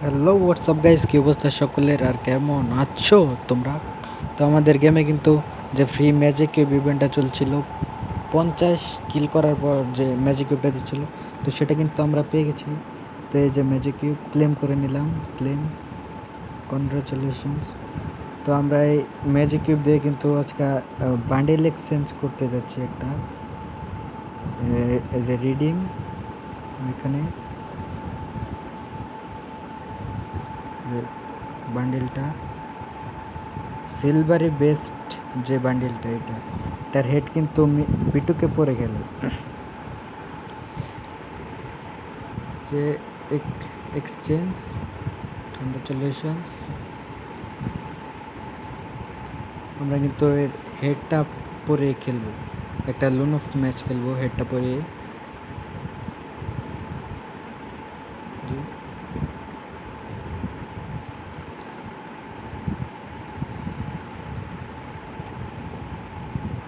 Hello WhatsApp guys, কি অবস্থা সকলের আর কেমন আছো তোমরা? তো আমাদের গেমে কিন্তু যে ফ্রি ম্যাজিক কিউব ইভেন্টটা চলছিল, 50 কিল করার পর যে ম্যাজিক কিউবটা দিচ্ছিলো, তো সেটা কিন্তু আমরা পেয়ে গেছি। তো এই যে ম্যাজিক কিউব ক্লেম করে নিলাম, ক্লেম, কনগ্রাচুলেশনস। তো আমরা এই ম্যাজিক কিউব দিয়ে কিন্তু আজকে বান্ডেল এক্সচেঞ্জ করতে যাচ্ছি একটা, এজ এ রিডিং। এখানে বান্ডেলটা সিলভারি বেস্ট যে বান্ডেলটা, এটার হেড কিন্তু বিটুকে পড়ে গেল। যে এক্সচেঞ্জ, কংগ্রাচুলেশনস। আমরা কিন্তু এর হেডটা পরে খেলবো, একটা লোন অফ ম্যাচ খেলবো হেডটা পরে।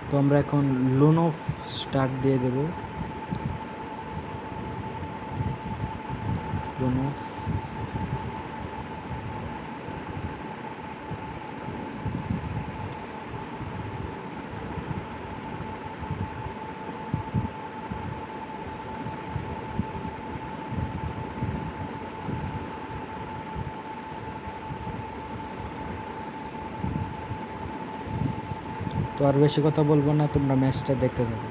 তো আমরা এখন লোন অফ স্টার্ট দিয়ে দেব, লোন অফ। তো আর বেশি কথা বলবো না, তোমরা ম্যাচটা দেখতে থাকো।